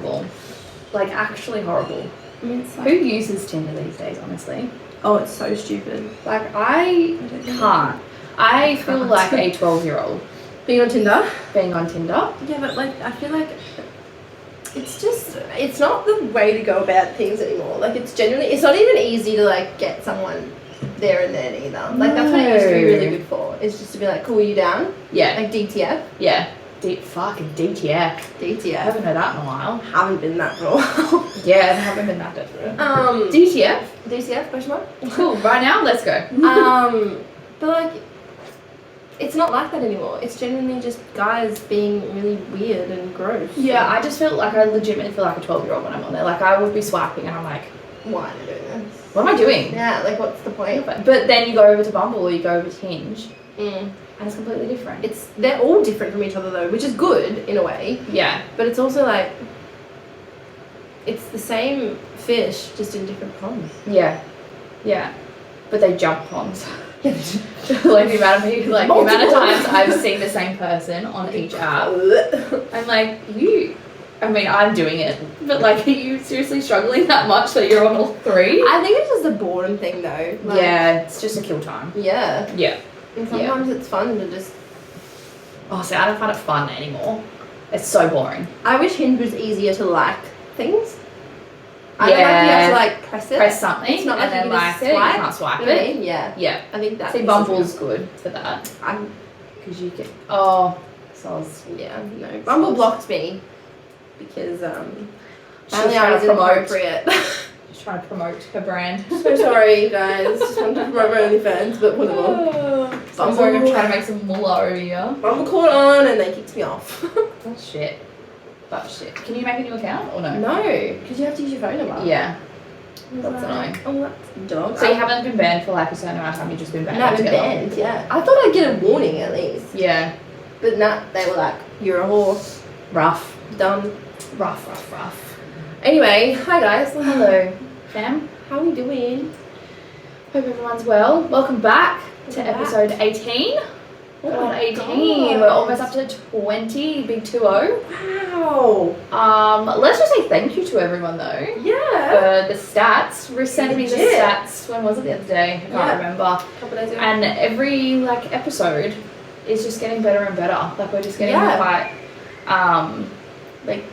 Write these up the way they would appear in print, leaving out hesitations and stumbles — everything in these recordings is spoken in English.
horrible. Like, actually horrible. I mean, it's Who uses Tinder these days, honestly? Oh, it's so stupid. Like, I can't. I feel like a 12-year-old. Being on Tinder? Being on Tinder? Yeah, but like, I feel like it's not the way to go about things anymore. Like, it's not even easy to like get someone there and then either. Like, that's what it used to be really good for. It's just to be like, cool, you down? Yeah. Like DTF? Yeah. Fucking DTF. DTF. I haven't heard that in a while. Haven't been that for a while. Yeah, I haven't been that desperate. DTF? DTF, question mark? Cool, right now, let's go. But like, it's not like that anymore. It's genuinely just guys being really weird and gross. Yeah, I just feel like I legitimately feel like a 12-year-old when I'm on there. Like, I would be swiping and I'm like, why am I doing this? what am I doing? Yeah, like, what's the point? But then you go over to Bumble or you go over to Hinge and it's completely different. They're all different from each other though, which is good in a way. Yeah. But it's also like, it's the same fish, just in different ponds. Yeah. Yeah. But they jump ponds. Like the amount of times I've seen the same person on each app. I'm like, I'm doing it, but like, are you seriously struggling that much that you're on all three? I think it's just a boredom thing though. Like, yeah, it's just a kill time. Yeah. Yeah. And sometimes it's fun to just... Oh, see, I don't find it fun anymore. It's so boring. I wish Hinge was easier to like things. I don't like you have to like press something. It's not like and you then can just you can't swipe You know what I it. mean? Yeah. Yeah. I think that. See, Bumble's good for that. Because you can. Oh, soz. Yeah. No. Bumble blocked me because Only I was inappropriate. Just trying to promote her brand. So sorry, guys. Just wanted to promote my OnlyFans, but whatever. So sorry, I'm trying to make some moolah over here. Bumble caught on and they kicked me off. That's shit. That's shit. Can you make a new account or no? No, because you have to use your phone number. Yeah. That's annoying. Oh, that's dog. So you haven't been banned for like a certain amount of time, you've just been banned? No, I've been banned, yeah. I thought I'd get a warning at least. Yeah. But nah, they were like, you're a whore. Rough. Done. Rough. Anyway, hi guys. Hello, fam. How are we doing? Hope everyone's well. Welcome back to episode 18. Oh, 18. God. We're almost up to 20. Big 2-0. Wow. Let's just say thank you to everyone though. Yeah. For the stats. Ruth sent me the stats. When was it, the other day? I can't remember. A couple days ago. And every like episode is just getting better and better. Like, we're just getting quite like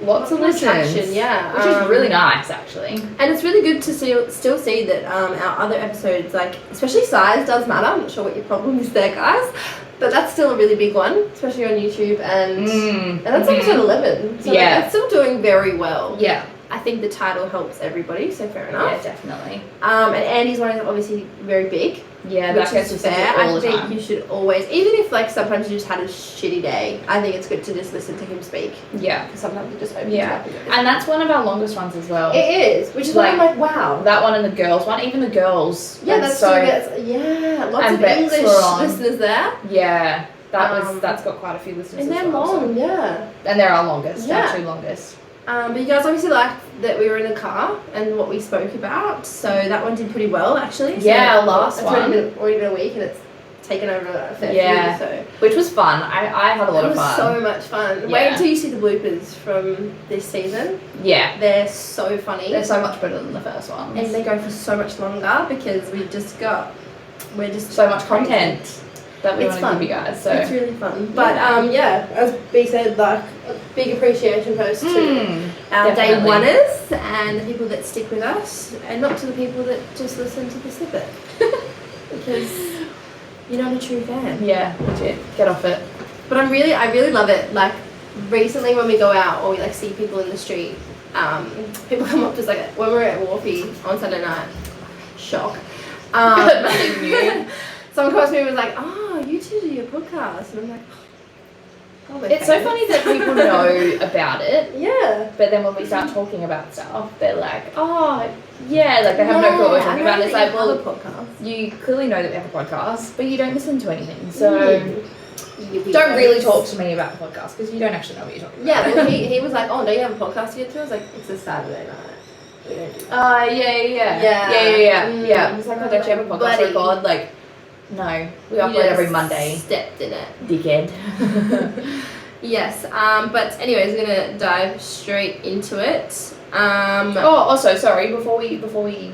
lots of listens. Traction, yeah. Which is really nice actually. And it's really good to still see that our other episodes, like especially size does matter. I'm not sure what your problem is there, guys, but that's still a really big one, especially on YouTube. And that's episode 11. So like, it's still doing very well. Yeah. I think the title helps everybody, so fair enough. Yeah, definitely. And Andy's one is obviously very big. Yeah, which that is fair. I think you should always, even if like sometimes you just had a shitty day, I think it's good to just listen to him speak. Yeah. Because sometimes it just opens up. And that's one of our longest ones as well. It is, which is like, why I'm like, wow. That one and the girls one, even the girls. Yeah, that's so. Lots of English listeners there. Yeah, that's got quite a few listeners. And they're long, yeah. And they're our longest. Yeah. Our two longest. But you guys obviously liked that we were in the car and what we spoke about, so that one did pretty well actually. So yeah, last one. It's already been a week and it's taken over a fair few, so. Which was fun. I had a lot of fun. It was so much fun. Yeah. Wait until you see the bloopers from this season. Yeah. They're so funny. They're so much better than the first one. And they go for so much longer because we're just so much content that we want to give you guys. So it's really fun. But as B said, like a big appreciation post to our day oneers and the people that stick with us, and not to the people that just listen to the snippet. Because you're not a true fan. Yeah, legit. Get off it. But I really love it. Like recently when we go out or we like see people in the street, people come up to us like when we were at Wharfie on Sunday night. Shock. Nothing new. Someone comes to me and was like, oh, you two do your podcast. And I'm like, oh, it's so funny that people know about it. Yeah. But then when we start talking about stuff, they're like, oh, yeah, like they have no clue what we're talking about. It's like, well, you clearly know that we have a podcast, but you don't listen to anything. So don't really talk to me about the podcast because you don't actually know what you're talking about. Yeah, well, he was like, oh, don't you have a podcast yet too? I was like, it's a Saturday night. We don't do that. Yeah. I was like, oh, don't you have a podcast record? Like, no, we upload every Monday. Stepped in it. Dickhead. Yes. But anyways, we're gonna dive straight into it. Also, sorry, before we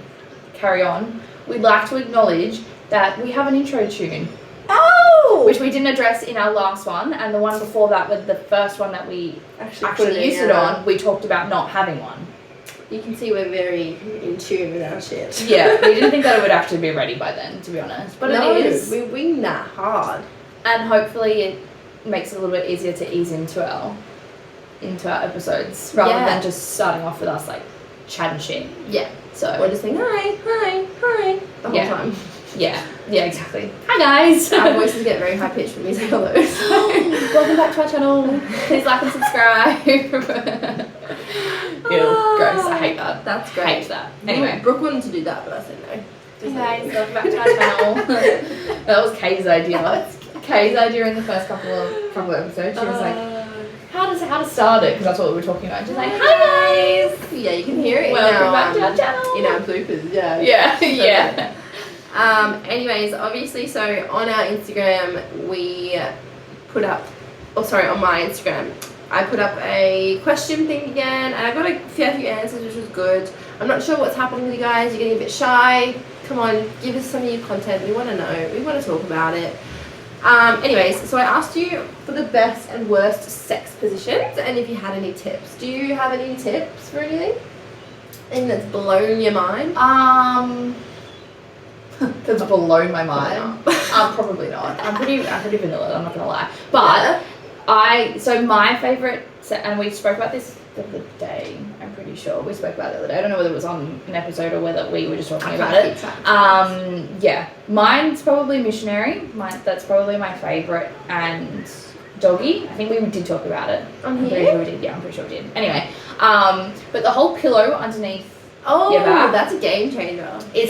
carry on, we'd like to acknowledge that we have an intro tune. Oh! Which we didn't address in our last one, and the one before that, with the first one that we actually used it on, we talked about not having one. You can see we're very in tune with our shit. Yeah, we didn't think that it would actually be ready by then, to be honest. But no, it is. We wing that hard. And hopefully it makes it a little bit easier to ease into our episodes, rather than just starting off with us like chatting shit. Yeah. So we're just saying hi the whole time. Yeah, exactly. Hi guys! Our voices get very high pitched when we say hello. Welcome back to our channel. Please like and subscribe. Ew, gross. I hate that. That's great. Hate that. Anyway. Brooke wanted to do that, but I said no. Hey guys, welcome back to our channel. That was Kay's idea. Kay's idea in the first couple of episodes. She was like, how to start it, because that's what we were talking about. She's like, hi guys! Yeah, you can hear it Welcome back to our channel. In our bloopers, yeah. Yeah. Anyways, obviously, so on our Instagram, we put up, on my Instagram, I put up a question thing again, and I got a fair few answers, which was good. I'm not sure what's happening with you guys. You're getting a bit shy. Come on, give us some of your content. We want to know. We want to talk about it. Anyways, so I asked you for the best and worst sex positions, and if you had any tips. Do you have any tips for anything? Anything that's blown your mind? That's blown my mind. Probably not. I'm pretty vanilla, I'm not gonna lie. But my favourite set, and we spoke about this the other day, I'm pretty sure. We spoke about it the other day. I don't know whether it was on an episode or whether we were just talking about it. Yeah. Mine's probably missionary. That's probably my favourite, and doggy. I think we did talk about it. On I'm here? pretty sure we did. Yeah, I'm pretty sure we did. Anyway, but the whole pillow underneath. Oh, that's a game changer. It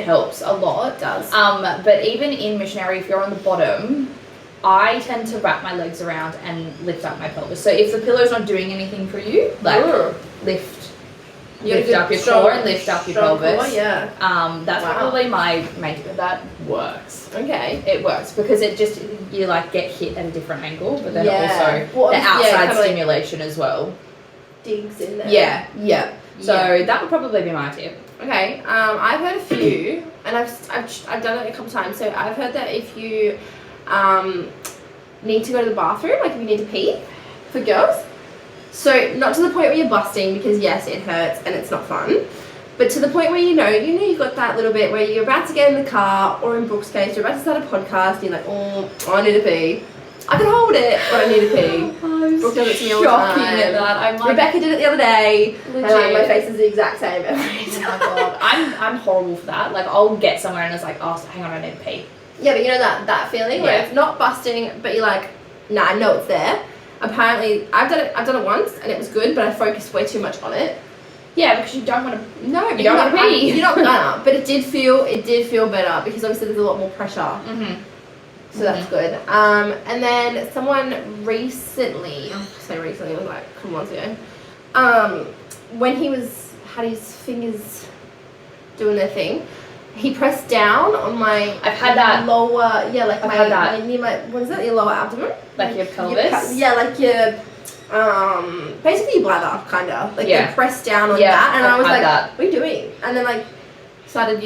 helps a lot. It does. But even in missionary, if you're on the bottom, I tend to wrap my legs around and lift up my pelvis. So if the pillow's not doing anything for you, like lift up your core and lift up your pelvis. Core, yeah. That's probably my main. That works. Okay. It works because it just, you like get hit at a different angle, but then also the outside stimulation as well digs in there. Yeah. So that would probably be my tip. Okay, I've heard a few, and I've done it a couple times. So I've heard that if you need to go to the bathroom, like if you need to pee, for girls, so not to the point where you're busting, because yes, it hurts and it's not fun, but to the point where you know you've got that little bit where you're about to get in the car, or in Brooke's case, you're about to start a podcast, and you're like, oh, I need to pee. I can hold it, but I need to pee. Brooke does it to me all the time. At that. I'm like, Rebecca did it the other day. Legit. And my face is the exact same every time. Oh my god, I'm horrible for that. Like I'll get somewhere and it's like, oh, hang on, I need to pee. Yeah, but you know that feeling where it's not busting, but you're like, nah, I know it's there. Apparently, I've done it once and it was good, but I focused way too much on it. Yeah, because you don't want to. No, you don't want to pee. You're not gonna, but it did feel better because obviously there's a lot more pressure. Mm-hmm. So that's good. And then someone recently, it was like a couple months ago, when he had his fingers doing their thing, he pressed down on my I've had that lower, like I've had that. near my, what is it, your lower abdomen? Like your pelvis? Like your, basically your bladder, kind of. Like they pressed down on that, and I was like, what are you doing? And then like, started,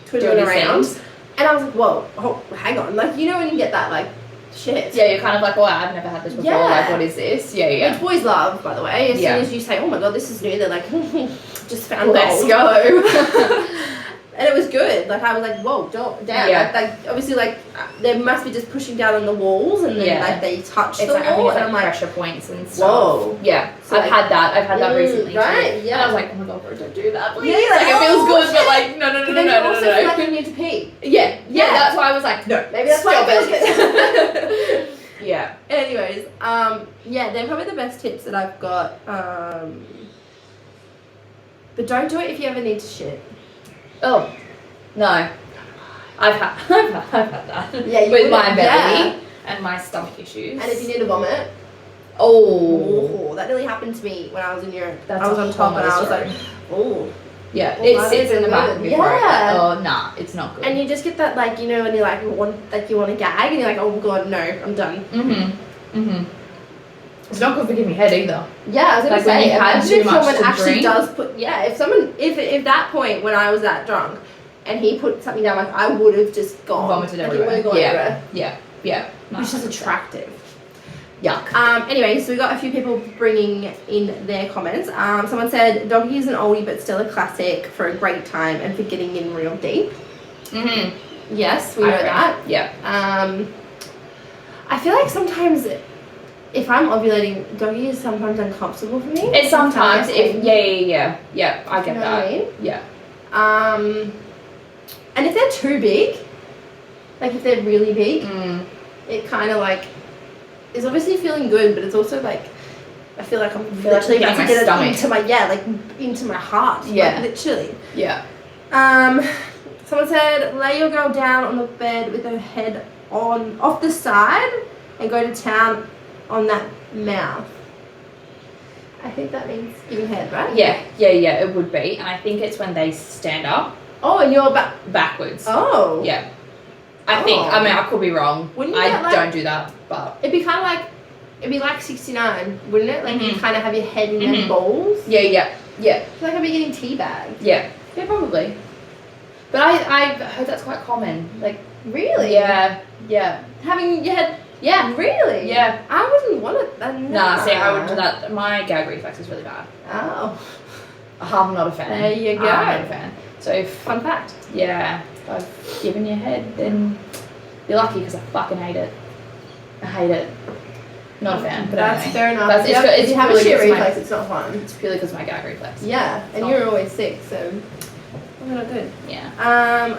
twiddling around. And I was like, whoa, hang on. Like, when you get that, like, shit. Yeah, you're kind of like, well, I've never had this before. Yeah. Like, what is this? Yeah. Which boys love, by the way. As soon as you say, oh my god, this is new, they're like, just found Let's gold. go. And it was good. Like, I was like, whoa, damn. Yeah. Like, obviously, like, they must be just pushing down on the walls, and then, like, they touch the wall. And I'm like, pressure points and stuff. Whoa. Yeah. So I've had that recently. Right, too. yeah. And I was like, oh my god, bro, don't do that, please. Yeah, like, it feels good, but like, no. But then you also feel like you need to pee. Yeah, that's why I was like, no. Maybe that's why it feels good. Yeah. Anyways, they're probably the best tips that I've got. But don't do it if you ever need to shit. Oh, no. I've had that. Yeah, with my belly and my stomach issues. And if you need to vomit. Oh, that really happened to me when I was in Europe. That's I was on top and I was like, yeah, well, it sits in the back of your throat. Yeah. Oh, nah, it's not good. And you just get that, like, when you like, you want to gag and you're like, oh god, no, I'm done. Mm-hmm. Mm-hmm. It's not good for giving head either. Yeah, I was gonna Like when say, you've had imagine too if much someone to actually drink. does put, if that point when I was that drunk, and he put something down, like I would have just gone, Vomited like, everywhere. It would have gone everywhere. Yeah. No, Which is 100%. attractive. Yuck. Anyway, so we got a few people bringing in their comments. Someone said, doggy is an oldie but still a classic for a great time and for getting in real deep. Mm-hmm. Yes, we know that. Yeah. I feel like sometimes if I'm ovulating, doggy is sometimes uncomfortable for me. It's sometimes if yeah, I get You know that. what I mean? Yeah. And if they're too big, like if they're really big, it kind of like is obviously feeling good, but it's also like I feel like I'm literally about to get it into my into my heart. Yeah. Like, literally. Yeah. Someone said lay your girl down on the bed with her head off the side and go to town on that mouth. I think that means giving head, right? Yeah, it would be. And I think it's when they stand up. Oh, and you're backwards. Oh. Yeah. I think, I mean, I could be wrong. Wouldn't you don't do that, but... It'd be kind of like, it'd be like 69, wouldn't it? Like you kind of have your head in their balls. Yeah. I feel like I'd be getting teabagged. Yeah, probably. But I've heard that's quite common. Like, really? Yeah. Having your head... Yeah. Really? Yeah. I wouldn't want it. Nah, see, I wouldn't do that. My gag reflex is really bad. Oh. I'm not a fan. There you go. I'm not a fan. So, fun fact. Yeah, if I've given you head, then you're lucky because I fucking hate it. I hate it. Not a fan, but that's anyway. fair enough. It's if you have a really shit 'cause reflex, it's not fun. It's purely because of my gag reflex. Yeah, and you're always sick, so not good. Yeah.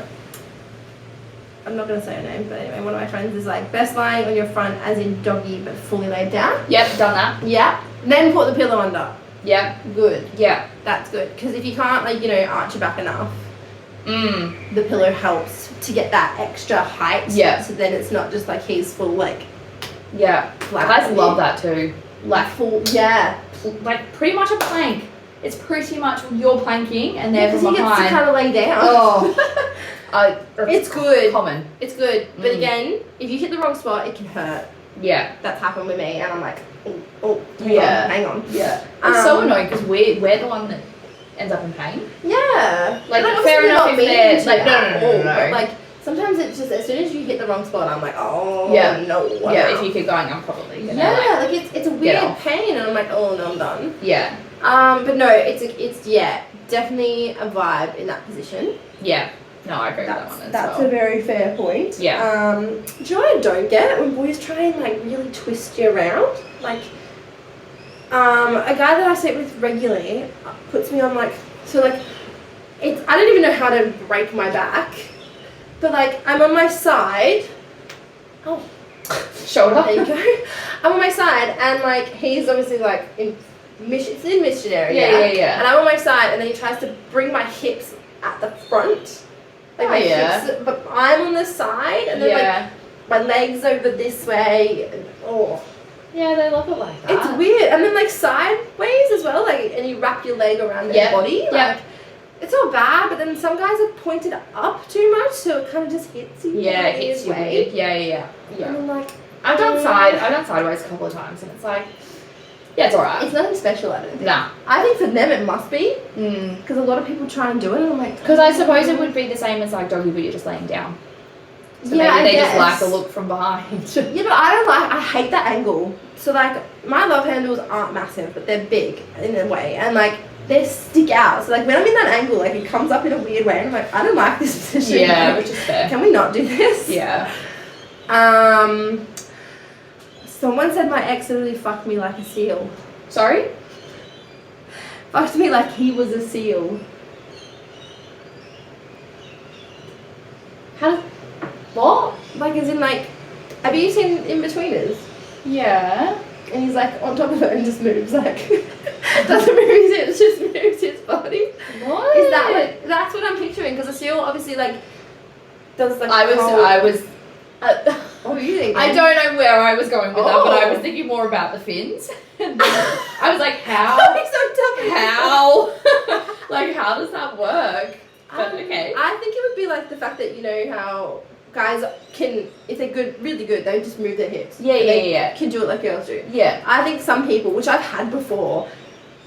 I'm not gonna say her name, but anyway, one of my friends is like best lying on your front, as in doggy, but fully laid down. Yep, done that. Yeah. Then put the pillow under. Yep. Good. Yeah. That's good, because if you can't arch your back enough, the pillow helps to get that extra height. Yeah. So then it's not just like he's full Yeah. Guys love that too. Like full. Yeah. Like pretty much a plank. It's pretty much you're planking and they're from behind. Because he gets to kind of lay down. Oh. It's good. Common. It's good. But again, if you hit the wrong spot, it can hurt. Yeah. That's happened with me, and I'm like, hang on. Yeah. It's so annoying because we're the one that ends up in pain. Yeah. Like, fair enough if they're like, no. But like, sometimes it's just as soon as you hit the wrong spot, I'm like, no. Yeah, if you keep going, I'm probably gonna. Yeah, like it's a weird pain, and I'm like, oh no, I'm done. Yeah. But no, it's definitely a vibe in that position. Yeah. No, I agree with that one as That's well. a very fair point. Yeah. Do you know what I don't get? When boys try and like really twist you around, like a guy that I sleep with regularly puts me on like I don't even know how to break my back, but like I'm on my side. Oh, shoulder. There you go. I'm on my side, and like he's obviously like it's in missionary. Yeah. And I'm on my side, and then he tries to bring my hips at the front. Like my hips, but I'm on the side, and then like my legs over this way. And, yeah, they love it like that. It's weird, and then like sideways as well. Like, and you wrap your leg around their body. Like, it's not bad, but then some guys are pointed up too much, so it kind of just hits you. Yeah, it hits you weird. Yeah. And I'm like, I've done sideways a couple of times, and it's like, yeah, it's alright. It's nothing special, I don't think. Nah. I think for them it must be. Because a lot of people try and do it, and I'm like... Because I suppose it would be the same as like doggy, but you're just laying down. So maybe they just like the look from behind. Yeah, but I hate that angle. So like, my love handles aren't massive, but they're big in a way, and like, they stick out. So like, when I'm in that angle, like it comes up in a weird way, and I'm like, I don't like this position. Yeah, like, which is fair. Can we not do this? Yeah. Someone said my ex literally fucked me like a seal. Sorry? Fucked me like he was a seal. What? Like, as in, like, have you seen In-Betweeners? Yeah. And he's, like, on top of it and just moves, like, doesn't move his hips, just moves his body. What? Is that what, that's what I'm picturing, because a seal obviously, like, does, like, I was what were you thinking? I don't know where I was going with that, but I was thinking more about the fins. I was like, how? How? Like, how does that work? But okay. I think it would be like the fact that, you know how guys can, if they're good, really good, they just move their hips. Yeah, And yeah, they yeah. can do it like girls do. Yeah. I think some people, which I've had before,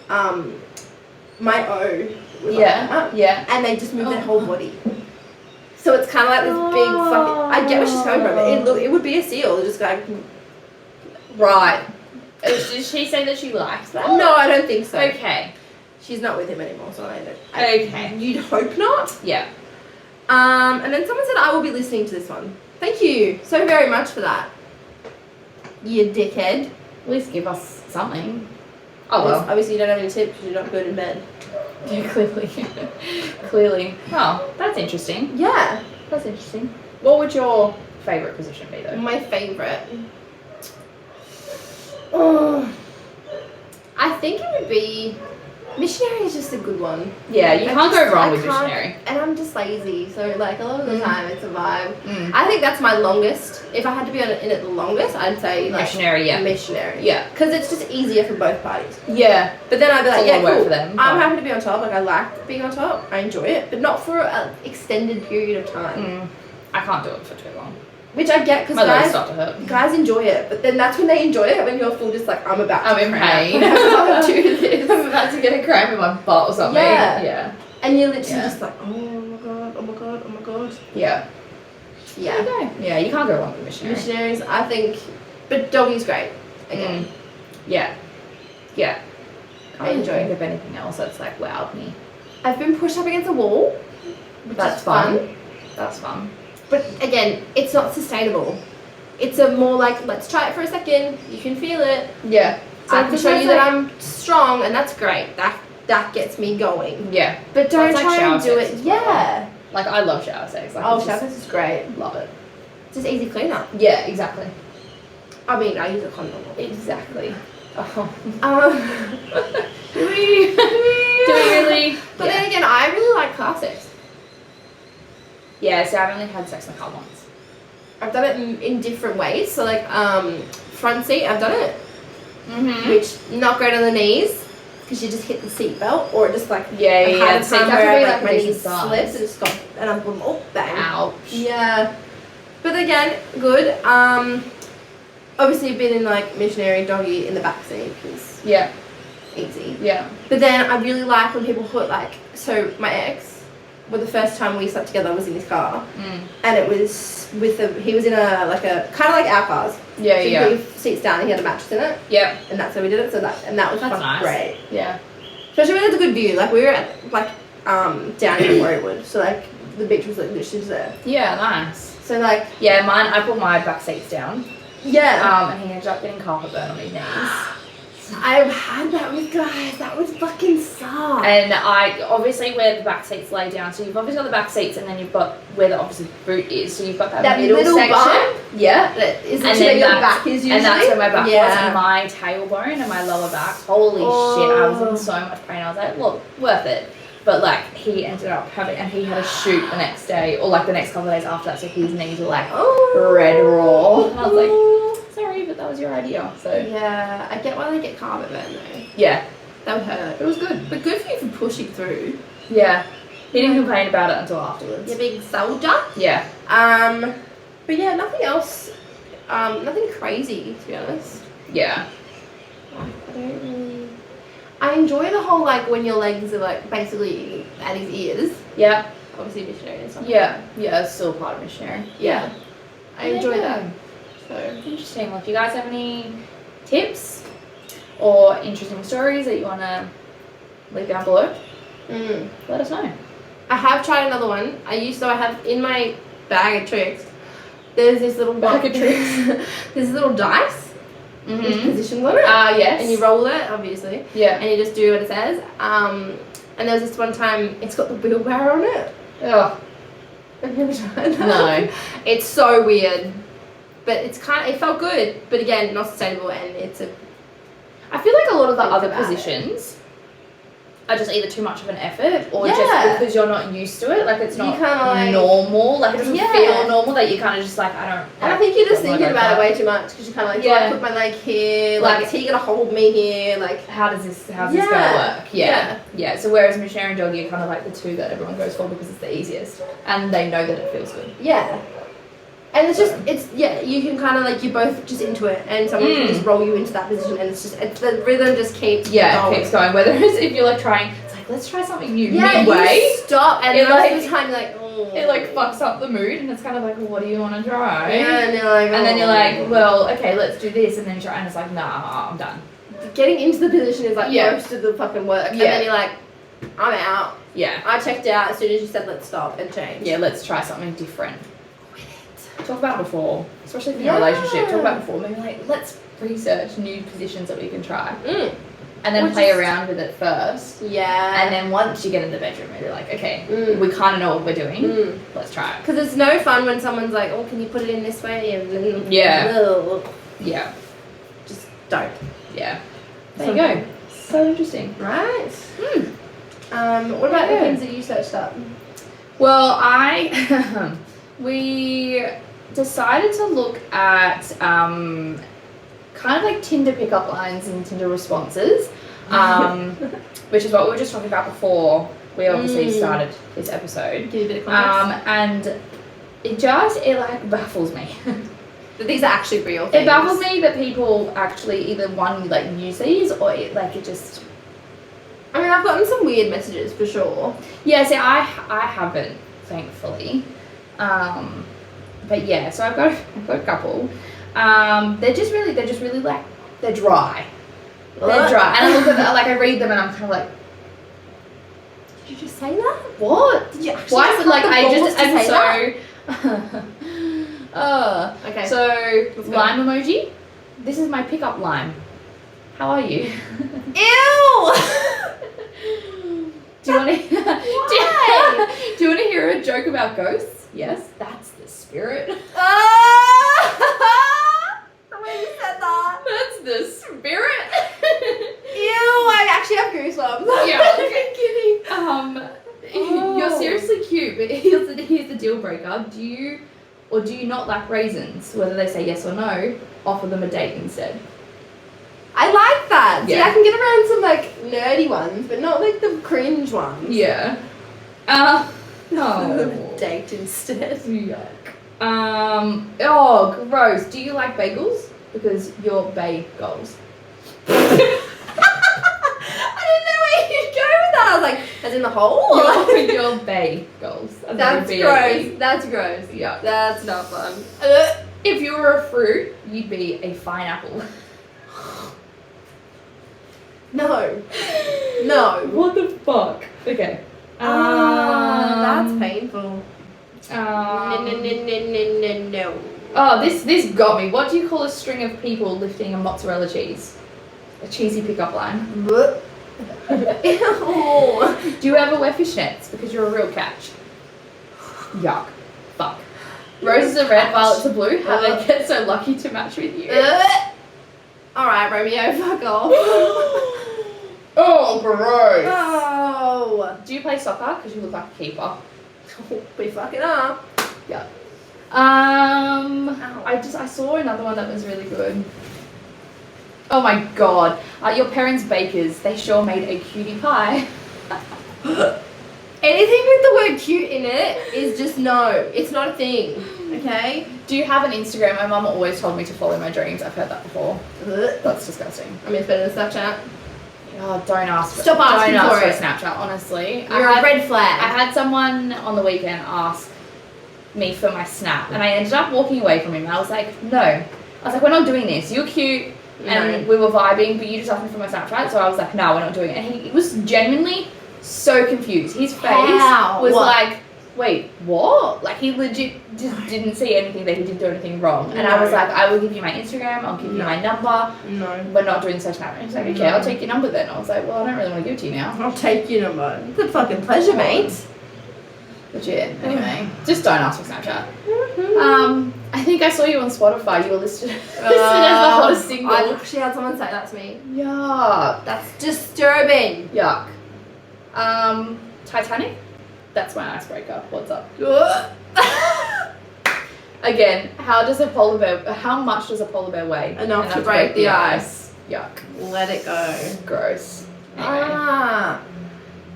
my O was like Yeah. that, Yeah. and they just move their whole body. So it's kind of like this big fucking. I get where she's coming from. It would be a seal, just like. Right. Did she say that she likes that? No, I don't think so. Okay. She's not with him anymore, so I don't. Okay. You'd hope not. Yeah. And then someone said I will be listening to this one. Thank you so very much for that. You dickhead. At least give us something. Oh well. Obviously you don't have any tips because you're not good in bed. Yeah, clearly. Clearly. Oh, that's interesting. Yeah. That's interesting. What would your favourite position be though? My favourite. Oh, I think it would be missionary is just a good one. Yeah, you can't go wrong with missionary. And I'm just lazy, so like a lot of the time it's a vibe. I think that's my longest. If I had to be in it the longest, I'd say like missionary. Yeah. Missionary. Yeah. Because it's just easier for both parties. Yeah. But then I'd be like, it's yeah, a lot of cool. work for them, I'm happy to be on top. Like I like being on top. I enjoy it, but not for an extended period of time. I can't do it for too long. Which I get because my legs start to hurt. Guys enjoy it, but then that's when they enjoy it when you're full just like I'm about to I'm in pain. I can't do this. I'm about to get a cramp in my butt or something. Yeah. Yeah. And you're literally just like, oh my god, oh my god, oh my god. Yeah. Yeah. There you go. Yeah, you can't go wrong with missionary. Missionaries, I think, but doggy's great. Again. Yeah. Yeah. I enjoy think of anything else that's like wowed me. I've been pushed up against a wall. Which That's is fun. That's fun. But again, it's not sustainable. It's a more like, let's try it for a second. You can feel it. Yeah. So I can show you that I'm strong, and that's great. That gets me going. Yeah. But don't That's try like and do sex it. as well. Yeah. Like I love shower sex. Like, Oh, shower sex is great. Love it. It's just easy cleanup. Yeah, exactly. I mean, I use a condom. Exactly. Oh. Do we really? But then again, I really like car sex. Yeah, so I've only had sex in the car once. I've done it in different ways. So like front seat, I've done it. Which not great on the knees because you just hit the seat belt or just like I've had a time where my knees slipped and just got and I'm going oh bang. Ouch. Yeah. But again, good. Obviously I've been in like missionary doggy in the back seat because easy. Yeah. But then I really like when people put like my ex. Well, the first time we slept together was in his car, and it was he was in a kind of like our cars. Yeah, so you put your seats down, and he had a mattress in it. Yeah, and that's how we did it. So that was nice. Great. Yeah, especially when there's a good view. Like we were at down in Warriewood, so like the beach was like literally there. Yeah, nice. So like mine. I put my back seats down. Yeah. And he ended up getting carpet burn on his knees. I've had that with guys. That would fucking suck. And I obviously where the back seats lay down. So you've obviously got the back seats, and then you've got where the opposite boot is. So you've got that middle section. Bump. Yeah. That is where your back is usually. And that's where my back was, and my tailbone and my lower back. Holy shit! I was in so much pain. I was like, look, worth it. But like he ended up having, and he had a shoot the next day, or like the next couple of days after that. So his knees were like red raw. And I was like, sorry, but that was your idea. So yeah, I get why they get carpet burn though. Yeah, that would hurt. It was good, but good for you for pushing through. Yeah, he didn't complain about it until afterwards. You big soldier. Yeah. But yeah, nothing else. Nothing crazy to be honest. Yeah. I enjoy the whole like when your legs are like basically at his ears. Yeah. Obviously missionary and stuff. Yeah. Yeah, it's still part of missionary. Yeah. I enjoy that. So interesting. Well, if you guys have any tips or interesting stories that you want to leave down below, let us know. I have tried another one. I have in my bag of tricks. There's this little bag of tricks. There's a little dice. With positions on it. Yes. And you roll it, obviously. Yeah. And you just do what it says. And there was this one time, it's got the wheelbarrow on it. Oh. Have you ever tried that? No. It's so weird. But it felt good. But again, not sustainable, and I feel like a lot of the other positions are just either too much of an effort or just because you're not used to it. Like it's not normal. Like it doesn't feel normal that you kind of just like, I don't. And I think you're just thinking about it way too much because you're kind of like, do I put my leg here? Like, is he going to hold me here? Like, how's this going to work? Yeah. So whereas missionary and doggy are kind of like the two that everyone goes for because it's the easiest and they know that it feels good. Yeah. And it's you can kind of like, you're both just into it, and someone can just roll you into that position, and the rhythm just keeps going. Keeps going. Whether it's if you're like trying, it's like, let's try something new midway. You stop, and it most of the time you're like, oh. It like fucks up the mood, and it's kind of like, well, what do you want to try? Yeah, and you're like, and then you're like, well, okay, let's do this, and then you try, and it's like, nah, I'm done. Getting into the position is like most of the fucking work, and then you're like, I'm out. Yeah. I checked out as soon as you said let's stop and change. Yeah, let's try something different. Talk about before, especially if you're in a relationship. Talk about before. Maybe like, let's research new positions that we can try, and then play around with it first. Yeah. And then once you get in the bedroom, you're like, okay, we kind of know what we're doing. Let's try it. Because it's no fun when someone's like, oh, can you put it in this way? And then yeah, just don't. Yeah. There you go. So interesting. Right. What about the things that you searched up? Well, we decided to look at kind of like Tinder pickup lines and Tinder responses, which is what we were just talking about before we obviously started this episode. Give you a bit of context. And it like baffles me. That these are actually real things. It baffles me that people actually either like use these or it just. I mean, I've gotten some weird messages for sure. Yeah, see, I haven't, thankfully. But yeah, so I've got a couple. They're just really like, they're dry. They're dry. And I look at them, like I read them and I'm kind of like, did you just say that? What? Did you actually why would like I just am so okay. So lime emoji. This is my pickup line. How are you? Ew! Do you want to? Do you want to hear a joke about ghosts? Yes, that's the spirit. The way you said that. That's the spirit. Ew! I actually have goosebumps. Yeah. I'm kidding. You're seriously cute, but here's the deal breaker. Do you not like raisins? Whether they say yes or no, offer them a date instead. I like that. Yeah. See, I can get around some like nerdy ones, but not like the cringe ones. Yeah. No. Date instead. Yuck. Oh, gross. Do you like bagels? Because you're bagels. I didn't know where you'd go with that. I was like, as in the hole? You're bagels. That's gross. That's gross. Yeah. That's not fun. If you were a fruit, you'd be a fine apple. No. What the fuck? Okay. That's painful. No. Oh, this got me. What do you call a string of people lifting a mozzarella cheese? A cheesy pickup line. Ew. Do you ever wear fishnets because you're a real catch? Yuck. Fuck. Roses are red, violets are blue. How they get so lucky to match with you? Alright, Romeo, fuck off. Oh, gross. Oh. Do you play soccer? Because you look like a keeper. We fucking are. Yeah. I saw another one that was really good. Oh my god. Your parents' bakers, they sure made a cutie pie. Anything with the word cute in it is just no. It's not a thing. Okay? Do you have an Instagram? My mum always told me to follow my dreams. I've heard that before. That's disgusting. I mean, it's better than Snapchat. Oh, don't ask. Stop asking don't ask for for Snapchat, honestly. You're a red flag. I had someone on the weekend ask me for my Snap, and I ended up walking away from him. I was like, no. I was like, we're not doing this. You're cute, and we were vibing, but you just asked me for my Snapchat, so I was like, no, we're not doing it. And he was genuinely so confused. His face was like, wait, what? Like, he legit just didn't see anything that he didn't do anything wrong. And I was like, I will give you my Instagram, I'll give you my number. No. We're not doing such Snap. And he's like, okay, I'll take your number then. I was like, well, I don't really want to give it to you now. I'll take your number. It's a fucking pleasure, mate. Legit. Anyway, just don't ask for Snapchat. I think I saw you on Spotify. You were listed as the hottest single. I actually had someone say that to me. Yuck. That's disturbing. Yuck. Titanic? That's my icebreaker. What's up? Again, how much does a polar bear weigh? Enough to break the ice. Yuck. Let it go. Gross. Anyway.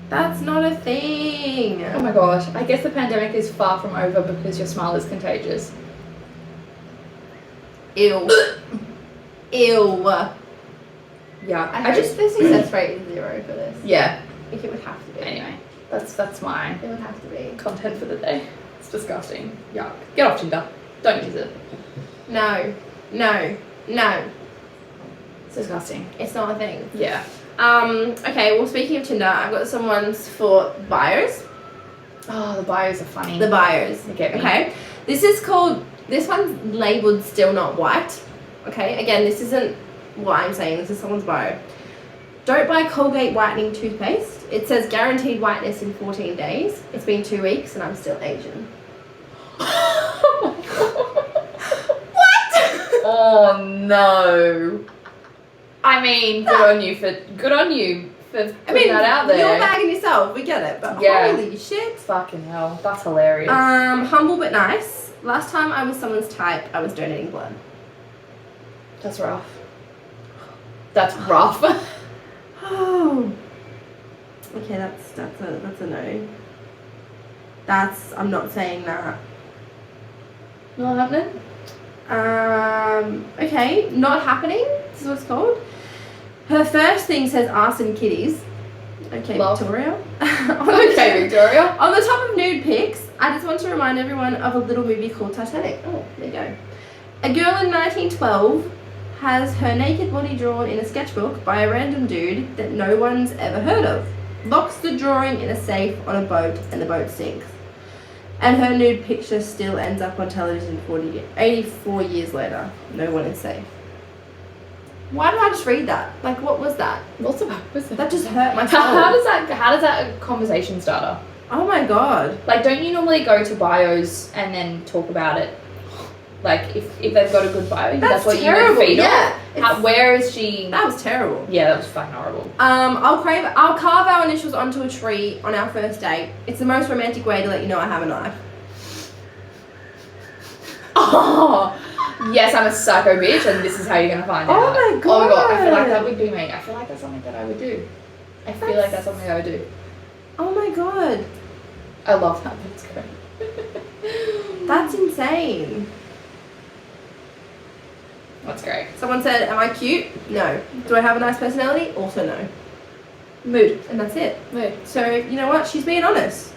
That's not a thing. Oh my gosh. I guess the pandemic is far from over because your smile is contagious. Ew. Ew. Yeah. I just the success rate is 0 for this. Yeah. I think it would have to be. Anyway, that's my It would have to be. content for the day. It's disgusting. Yuck. Get off Tinder. Don't use it. No. No. No. It's disgusting. It's not a thing. Yeah. Okay, well, speaking of Tinder, I've got some ones for bios. Oh, the bios are funny. The bios. They get me. Okay. This one's labelled still not white. Okay, again, this isn't what I'm saying, this is someone's bio. Don't buy Colgate whitening toothpaste. It says guaranteed whiteness in 14 days. It's been 2 weeks and I'm still Asian. What? Oh no. I mean, good on you for putting that out there. You're bagging yourself, we get it, but holy shit. Fucking hell, that's hilarious. Humble but nice. Last time I was someone's type, I was donating blood. That's rough. That's rough. Oh. Okay, that's a no. I'm not saying that. Not happening? Okay, not happening. This is what it's called. Her first thing says arse and kitties. Okay, Love. Victoria. Okay, Victoria. On the top of nude pics, I just want to remind everyone of a little movie called Titanic. Oh, there you go. A girl in 1912 has her naked body drawn in a sketchbook by a random dude that no one's ever heard of. Locks the drawing in a safe on a boat and the boat sinks. And her nude picture still ends up on television 84 years later. No one is safe. Why did I just read that? Like, what was that? What's about? What's that? That just hurt my soul. How does that a conversation starter? Oh my god. Like, don't you normally go to bios and then talk about it? Like, if they've got a good bio, that's what terrible. you would feed Yeah. on. Where is she? That was terrible. Yeah, that was fucking horrible. I'll carve our initials onto a tree on our first date. It's the most romantic way to let you know I have a knife. Oh, yes, I'm a psycho bitch, and this is how you're gonna find out. Oh my god. Oh my god, I feel like that would be me. I feel like that's something that I would do. I feel like that's something I would do. Oh my god. I love that. That's great. That's insane. That's great. Someone said, am I cute? No. Do I have a nice personality? Also no. Mood. And that's it. Mood. So, you know what? She's being honest.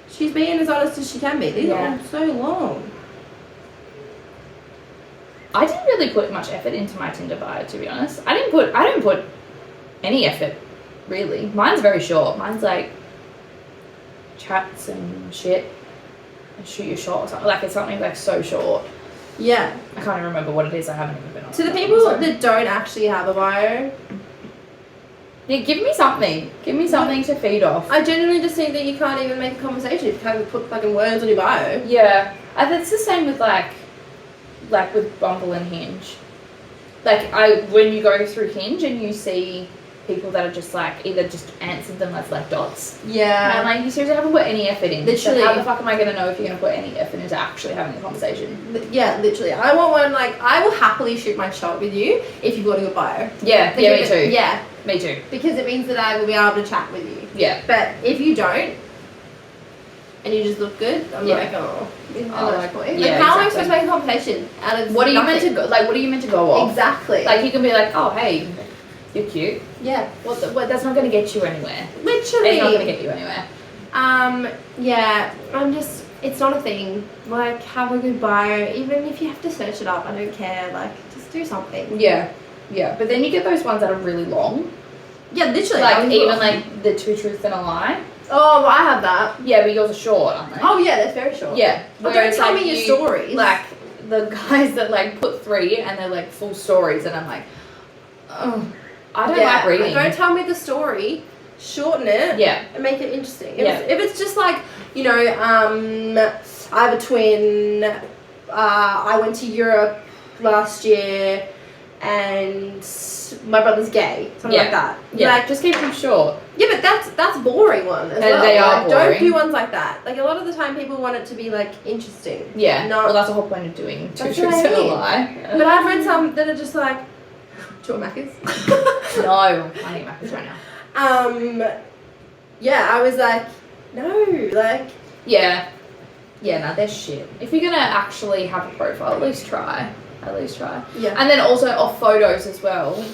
She's being as honest as she can be. These are all so long. I didn't really put much effort into my Tinder bio, to be honest. I don't put any effort, really. Mine's very short. Mine's like chats and shit and shoot your shot or something. Like, it's something like so short. Yeah. I can't even remember what it is. I haven't even been on. To the people that don't actually have a bio, yeah, give me something. Give me something to feed off. I genuinely just think that you can't even make a conversation if you can't even put fucking words on your bio. Yeah, it's the same with like with Bumble and Hinge. Like, when you go through Hinge and you see people that are just like either just answered them as like dots. Yeah. And I'm like, you seriously haven't put any effort in. Literally. So how the fuck am I gonna know if you're gonna put any effort into actually having a conversation? Yeah, literally. I want one, like, I will happily shoot my shot with you if you've got a good bio. Yeah, yeah, me too. Yeah. Me too. Because it means that I will be able to chat with you. Yeah. But if you don't, and you just look good, I'm Yeah. like, oh, like, point. yeah, Like, how am I exactly. supposed to make a conversation out of What are you nothing? meant to go? Like, what are you meant to go off? Exactly. Like, you can be like, oh, hey, you're cute. yeah. What? That's not gonna get you anywhere. Literally. It's not gonna get you anywhere. Yeah, it's not a thing. Like, have a good bio, even if you have to search it up, I don't care. Like, just do something. Yeah. Yeah. But then you get those ones that are really long. Yeah, literally. Like, even like the 2 truths and a lie. Oh, well, I have that. Yeah, but yours are short, aren't they? Oh, yeah, that's very short. Yeah. Well, don't tell me your stories. Like, the guys that like put 3 and they're like full stories, and I'm like, oh, I don't like reading. Don't tell me the story. Shorten it. Yeah. And make it interesting. Yeah. If it's just like, you know, I have a twin. I went to Europe last year, and my brother's gay. Something like that. Yeah. Like, just keep them short. yeah, but that's boring one as well. They are like, boring. Don't do ones like that. Like, a lot of the time people want it to be like interesting. Yeah. Not, Well, that's the whole point of doing 2 That's truths what I and a mean. lie. but I've read some that are just like, two Macca's. No, I need Macca's right now. Yeah, I was like, no, like. Yeah. Yeah, no, they're shit. If you're gonna actually have a profile, at least try. At least try. Yeah. And then also off photos as well.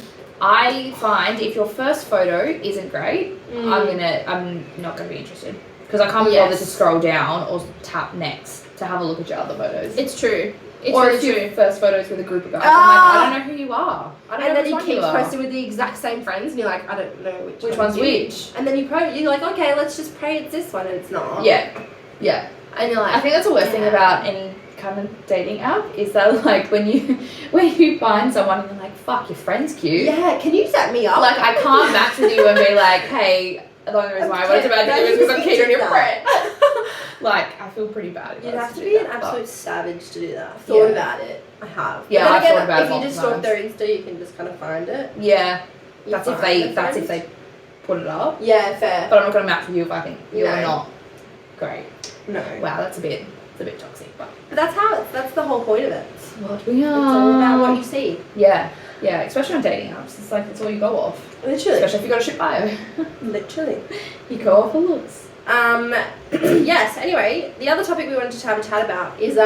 I find if your first photo isn't great, I'm not gonna be interested because I can't be bothered to scroll down or tap next to have a look at your other photos. It's true. It's or really if your true. first photos with a group of guys, I'm like, I don't know who you are. I don't know then which you one keep you are. posting with the exact same friends, and you're like, I don't know which one's you. which. And then you're like, okay, let's just pray it's this one, and it's not. Yeah. And you're like, I think that's the worst thing about any kind of dating app is that like when you find someone and you're like, fuck, your friend's cute. Yeah, can you set me up? Like I can't match with you and be like, hey, the only reason why I wanted to match with you is because I'm keen on your friend. Like I feel pretty bad. You'd have to be an absolute savage to do that. I've thought about it. I have. Yeah, I've thought about it. If you just stalk their Insta, you can just kind of find it. Yeah. That's if they put it up. Yeah, fair. But I'm not gonna match with you if I think you're not great. No. Wow, that's a bit toxic, but that's the whole point of it. It's what we are. It's all about what you see. Yeah, especially on dating apps. It's like it's all you go off. Literally. Especially if you got a shit bio. Literally. You go off for looks. Yes, anyway, the other topic we wanted to have a chat about is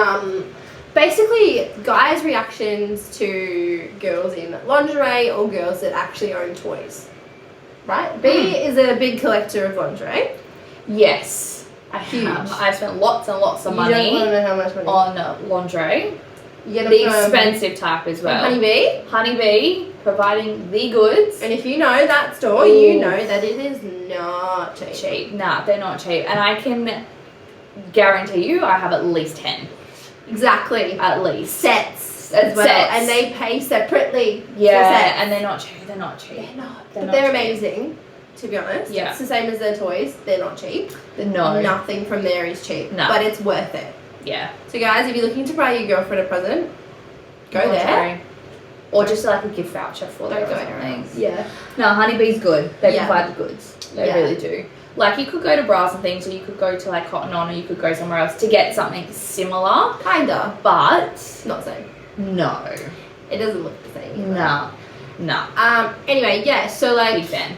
basically guys' reactions to girls in lingerie or girls that actually own toys. Right? B is a big collector of lingerie. Yes. Huge. I've spent lots and lots of money. You don't want to know how much money. On lingerie. You get the expensive type as well. Honeybee, providing the goods. And if you know that store, you know that it is not cheap. Nah, they're not cheap. And I can guarantee you I have at least 10. Exactly. At least. Sets as well. Sets. And they pay separately. Yeah, and they're not cheap. They're not. But they're amazing, to be honest. Yeah. It's the same as their toys. They're not cheap. No. Nothing from there is cheap. No. But it's worth it. Yeah. So guys, if you're looking to buy your girlfriend a present, go there. Or just like a gift voucher for them. Don't go anywhere else. Yeah. No, Honeybee's good. They provide the goods. They really do. Like you could go to bras and things, or you could go to like Cotton On, or you could go somewhere else to get something similar. Kinda. But not the same. No. It doesn't look the same. No. Anyway, yeah, so like big fan.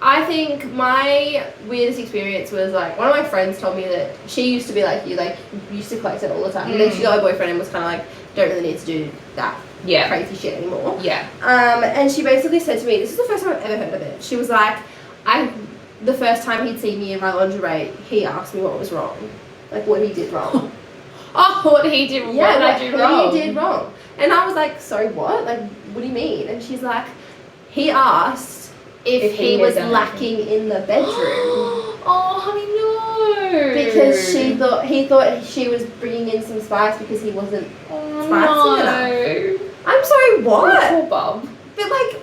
I think my weirdest experience was like one of my friends told me that she used to be like you, like used to collect it all the time. And then she got a boyfriend and was kind of like, don't really need to do that crazy shit anymore. Yeah. And she basically said to me, this is the first time I've ever heard of it. She was like, the first time he'd seen me in my lingerie, he asked me what was wrong, like what he did wrong. What he did wrong? Yeah, what he did wrong. And I was like, sorry, what? Like, what do you mean? And she's like, he asked if he was lacking in the bedroom. Oh, honey, no. Because he thought she was bringing in some spice because he wasn't spicy enough. I'm sorry, what? Poor bub. But like,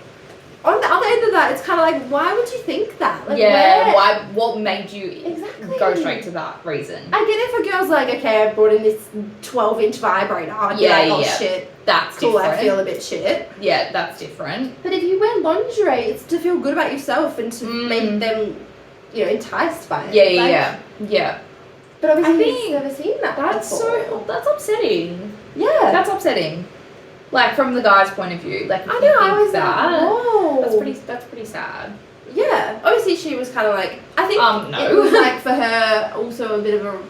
on the other end of that, it's kind of like, why would you think that? Like, why? What made you go straight to that reason? I get it for girls like, okay, I brought in this 12-inch vibrator. I'd be like, oh shit, that's cool, different. I feel a bit shit. Yeah, that's different. But if you wear lingerie, it's to feel good about yourself and to make them, enticed by it. Yeah. But obviously, he's never seen that. That's upsetting. Yeah, that's upsetting. Like from the guy's point of view, like if I know, I was that, like, whoa, that's pretty sad. Yeah, obviously she was kind of like, I think it was like for her also a bit of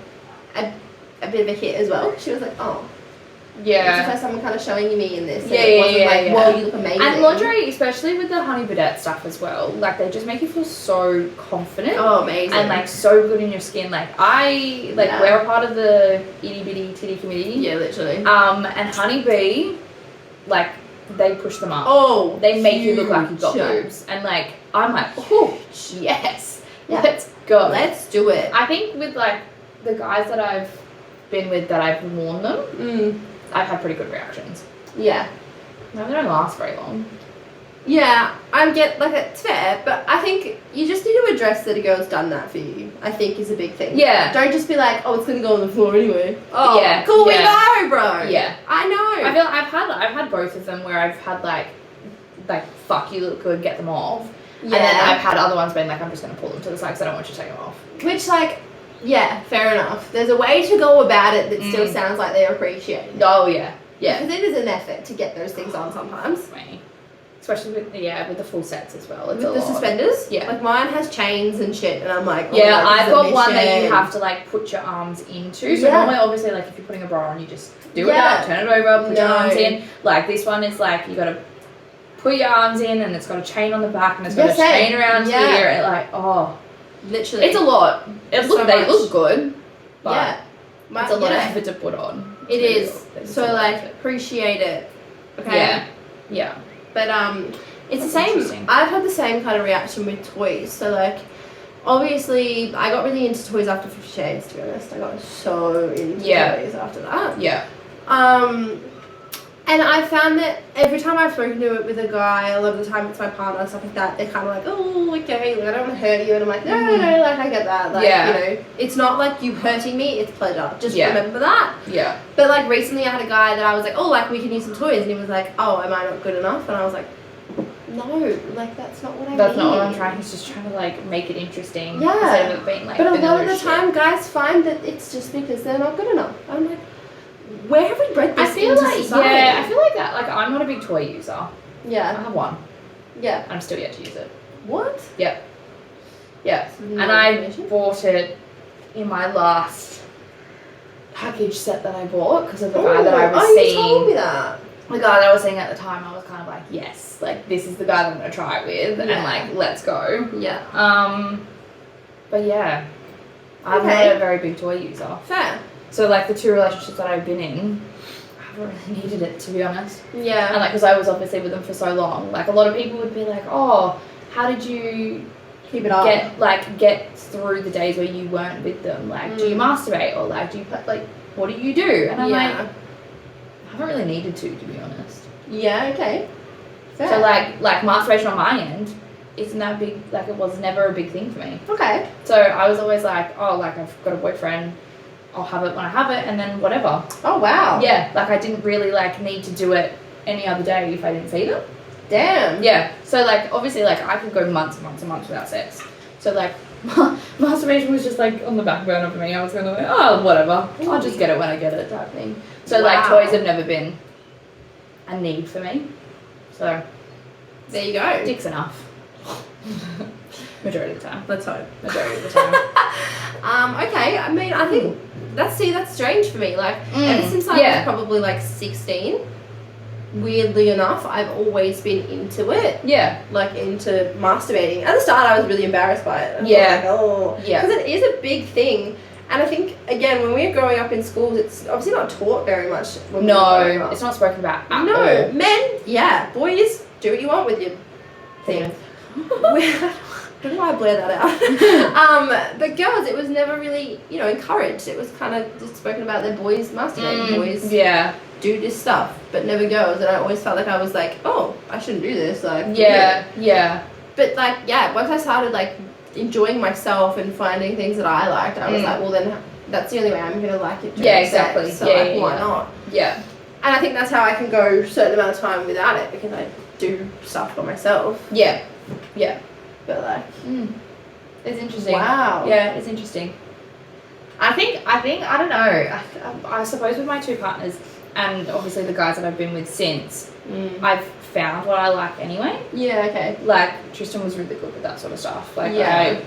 a bit of a hit as well. She was like, oh. Yeah. It's the first time I'm kind of showing you me in this. Yeah, whoa, you look amazing. And lingerie, especially with the Honey Birdette stuff as well, like they just make you feel so confident. Oh, amazing. And like so good in your skin. Like we're a part of the itty bitty titty committee. Yeah, literally. And Honeybee, like they push them up. Oh, they make you look like you've got boobs. And like I'm like, oh yes, let's go. Let's do it. I think with like the guys that I've been with that I've worn them, I've had pretty good reactions. Yeah. No, they don't last very long. Yeah, it's fair, but I think you just need to address that a girl's done that for you, I think is a big thing. Yeah. Don't just be like, oh, it's going to go on the floor anyway. Oh, yeah. Cool, we know, bro. Yeah. I know. I feel I've had both of them where I've had like fuck, you look good, get them off. Yeah. And then I've had other ones being like, I'm just going to pull them to the side because I don't want you to take them off. Which yeah, fair enough. There's a way to go about it that still sounds like they're appreciated. Oh, yeah. Yeah. Because it is an effort to get those things on sometimes. Especially with the full sets as well. It's with the suspenders? Yeah. Like mine has chains and shit, and I'm like, oh yeah, my God, I've got this one that is you a have to like put your arms into. So normally, obviously, like if you're putting a bra on, you just do it up, turn it over, put your arms in. Like this one is like you got to put your arms in, and it's got a chain on the back, and it's got a chain around here. And like, literally, it's a lot. They look good, but it's a lot of effort to put on. It is. So like, appreciate it. Okay. Yeah. But it's the same. I've had the same kind of reaction with toys. So like, obviously, I got really into toys after 50 Shades. To be honest, I got so into toys after that. Yeah. And I found that every time I've spoken to it with a guy, a lot of the time it's my partner and stuff like that, they're kind of like, oh, okay, like, I don't want to hurt you. And I'm like, no, like, I get that. Like, you know, it's not like you hurting me, it's pleasure. Just remember that. Yeah. But, like, recently I had a guy that I was like, oh, like, we can use some toys. And he was like, oh, am I not good enough? And I was like, no, like, that's not what I mean. That's not what I'm trying. He's just trying to, like, make it interesting. Yeah. Instead of it being, like, but a lot of the time, guys find that it's just because they're not good enough. I'm like, where have we bred this into society? Yeah, I feel like that. Like, I'm not a big toy user. Yeah. I have one. Yeah. I'm still yet to use it. What? Yep. Yeah. And I bought it in my last package set that I bought because of the guy that I was seeing. You told me that. The guy that I was seeing at the time, I was kind of like, yes, like, this is the guy that I'm going to try it with. And, like, let's go. Yeah. But, yeah. I'm not a very big toy user. Fair. So, like, the 2 relationships that I've been in, I haven't really needed it, to be honest. Yeah. And, like, because I was obviously with them for so long. Like, a lot of people would be like, oh, how did you keep it up? Get through the days where you weren't with them? Like, do you masturbate? Or, like, do you, like, what do you do? And I'm like, I haven't really needed to be honest. Yeah, okay. Fair. So, like, masturbation on my end isn't that big, like, it was never a big thing for me. Okay. So, I was always like, oh, like, I've got a boyfriend. I'll have it when I have it, and then whatever. Oh, wow. Yeah, like, I didn't really, like, need to do it any other day if I didn't see them. Damn. Yeah, so, like, obviously, like, I could go months and months and months without sex. So, like, masturbation was just, like, on the back burner for me. I was kind of like, oh, whatever. I'll just get it when I get it type thing. So, like, toys have never been a need for me. So, there you go. Dick's enough. Majority of the time. Let's hope. Majority of the time. Okay, I mean, I think that's strange for me. Like, ever since I was probably like 16, weirdly enough, I've always been into it. Yeah. Like, into masturbating. At the start, I was really embarrassed by it. I was like, oh. Yeah. Because it is a big thing. And I think, again, when we're growing up in schools, it's obviously not taught very much. When no, it's not spoken about at all. No, men, boys, do what you want with your thing. I don't know why I blare that out. But girls, it was never really, encouraged. It was kind of just spoken about their boys masturbating, boys do this stuff, but never girls. And I always felt like I was like, oh, I shouldn't do this. Like, yeah. But like, once I started like enjoying myself and finding things that I liked, I was like, well, then that's the only way I'm gonna like it. Exactly. Sex, so why not? Yeah. And I think that's how I can go a certain amount of time without it, because I do stuff for myself. Yeah. But like, it's interesting. Wow. Yeah, it's interesting. I think I don't know. I suppose with my 2 partners and obviously the guys that I've been with since, I've found what I like anyway. Yeah. Okay. Like, Tristan was really good with that sort of stuff. Like, I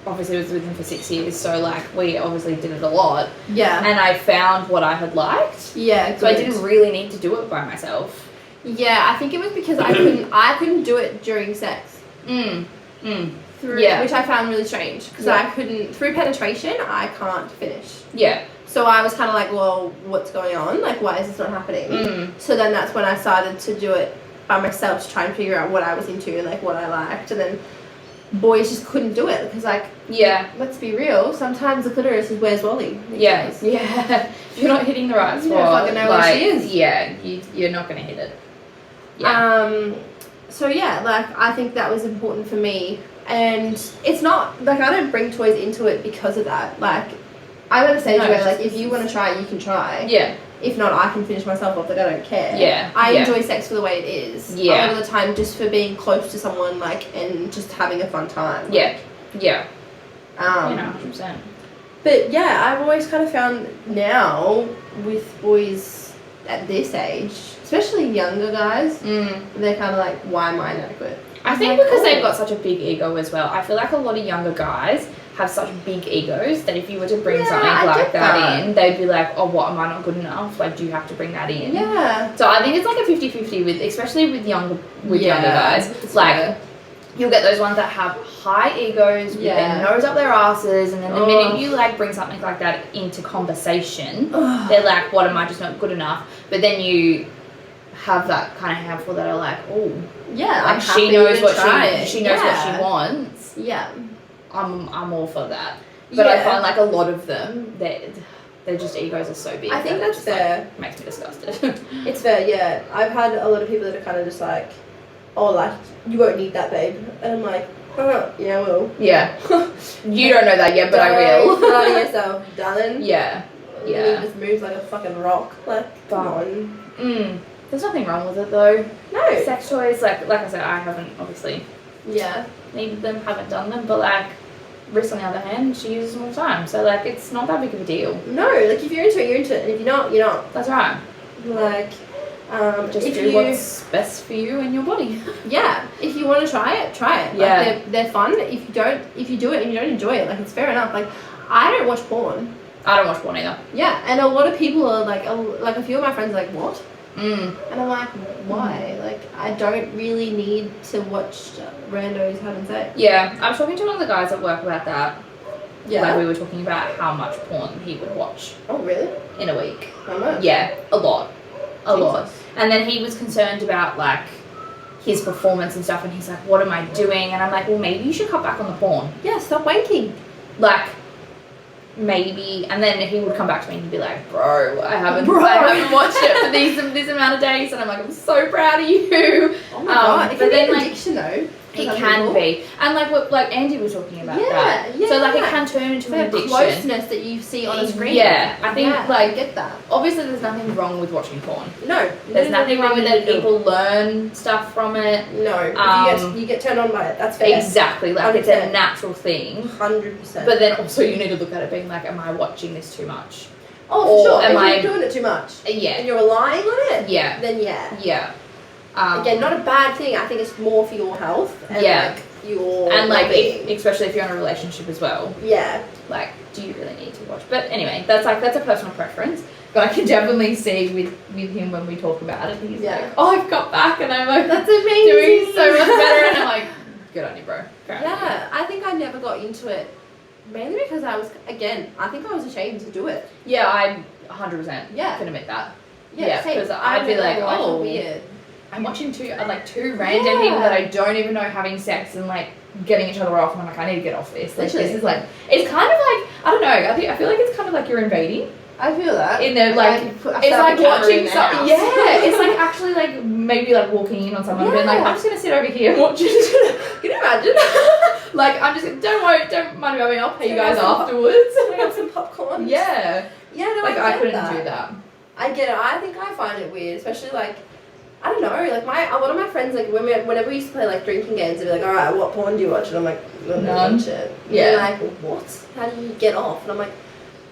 obviously was with him for 6 years, so like we obviously did it a lot. Yeah. And I found what I had liked. Yeah. Good. So I didn't really need to do it by myself. Yeah, I think it was because I couldn't do it during sex. Which I found really strange, because I couldn't, through penetration, I can't finish. Yeah. So I was kind of like, well, what's going on? Like, why is this not happening? So then that's when I started to do it by myself, to try and figure out what I was into and like what I liked. And then boys just couldn't do it, because like, let's be real, sometimes the clitoris is where's Wally. Yeah. If you're not hitting the right spot, you don't fucking know where she is. Yeah, you're not going to hit it. Yeah. So yeah, like, I think that was important for me, and it's not like I don't bring toys into it because of that. Like, I'm at a stage where like, if you want to try, you can try. Yeah. If not, I can finish myself off. Like, I don't care. Yeah. I enjoy sex for the way it is. Yeah. A lot of the time, just for being close to someone, like, and just having a fun time. Like, 100%. But yeah, I've always kind of found now with boys at this age, especially younger guys, they're kind of like, why am I inadequate? I think because they've got such a big ego as well. I feel like a lot of younger guys have such big egos that if you were to bring something like that in, they'd be like, oh, what, am I not good enough? Like, do you have to bring that in? Yeah. So I think it's like a 50-50 with, especially with younger guys. Like, you'll get those ones that have high egos with their nose up their asses, and then the minute you like bring something like that into conversation, they're like, what, am I just not good enough? But then you have that kind of handful that are like, oh, yeah, like she knows what she knows what she wants. Yeah, I'm all for that. But I find like a lot of them, they're just egos are so big. I think that's fair. Like, makes me disgusted. It's fair, yeah. I've had a lot of people that are kind of just like, oh, like, you won't need that, babe. And I'm like, yeah, I will. Yeah. You don't know that yet, but I will. Proud of yourself, darling. Yeah. Yeah. You just move like a fucking rock. Like, come on. There's nothing wrong with it though. No. Sex toys, like I said, I haven't obviously needed them, haven't done them, but like Riss on the other hand, she uses them all the time. So like it's not that big of a deal. No, like if you're into it, you're into it. And if you're not, you're not. That's right. Like just do what's best for you and your body. Yeah. If you want to try it, try it. Yeah. Like they're fun. If you do it and you don't enjoy it, like it's fair enough. Like I don't watch porn. I don't watch porn either. Yeah, and a lot of people are like a few of my friends are like, what? And I'm like, why? Like, I don't really need to watch randos having sex. Yeah, I was talking to one of the guys at work about that. Yeah. Like, we were talking about how much porn he would watch. Oh, really? In a week. How much? Yeah, a lot. A lot. Jesus. And then he was concerned about, like, his performance and stuff, and he's like, what am I doing? And I'm like, well, maybe you should cut back on the porn. Yeah, stop wanking. Like, maybe, and then he would come back to me and he'd be like, bro, I haven't watched it for this amount of days, and I'm like, I'm so proud of you. Oh my god, it but can then be an like addiction though. It can be, and like what Andy was talking about that. Yeah. So like it can turn into an addiction. Closeness that you see on a screen. Yeah, I think like I get that. Obviously, there's nothing wrong with watching porn. No, there's nothing wrong with it. People learn stuff from it. No, you get turned on by it. That's fair. Exactly, like 100%. It's a natural thing. 100%. But then also you need to look at it being like, am I watching this too much? Oh, for sure. If you're doing it too much. Yeah. And you're relying on it. Yeah. Then yeah. Yeah. Again, not a bad thing. I think it's more for your health. And like your and like well-being. especially if you're in a relationship as well. Yeah. Like, do you really need to watch? But anyway, that's a personal preference. But I can definitely see with him when we talk about it, he's like, oh, I've got back, and I'm like, that's amazing, doing so much better, and I'm like, good on you, bro. Yeah, I think I never got into it mainly because I think I was ashamed to do it. Yeah, I 100% can admit that. Yeah, because I'd be like, oh, weird. I'm watching two random people that I don't even know having sex and like getting each other off, and I'm like, I need to get off this. Like, this is like, it's kind of like, I don't know, I feel like it's kind of like you're invading. I feel that. In the like, it's like watching something. Yeah, it's like actually like maybe like walking in on someone and being like, I'm just gonna sit over here and watch it. Can you imagine? Like, I'm just don't mind me. I'll pay you guys afterwards. I got some popcorn. Yeah. Yeah, no, like I couldn't do that. I get it. I think I find it weird, especially like, I don't know, like a lot of my friends, like whenever we used to play like drinking games, they'd be like, alright, what porn do you watch? And I'm like, none. Shit. Yeah. And they're like, what? How do you get off? And I'm like,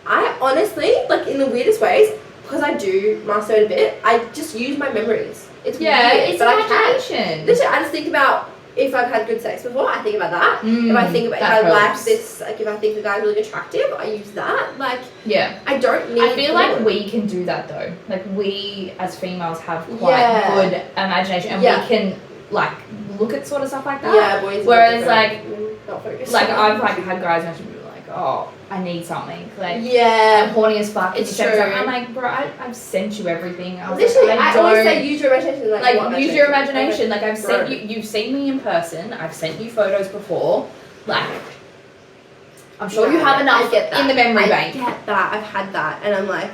I honestly, like in the weirdest ways, because I do masturbate a bit, I just use my memories. It's weird, it's but imagination. Literally, I just think about if I've had good sex before, I think about that. If I think about if I like this, like if I think the guy's really attractive, I use that. Like, I don't need. I feel like we can do that though. Like we as females have quite good imagination, and we can like look at sort of stuff like that. Yeah, boys. Whereas like, not focused. Like I've like had guys message me like, oh, I need something. Like, I'm horny as fuck. It's true. I'm like, bro, I've sent you everything. I was literally, like, I always say use your imagination. Like use your imagination. Like I've sent you. You've seen me in person. I've sent you photos before. Like, I'm sure you have enough in the memory bank. I get that. I've had that, and I'm like,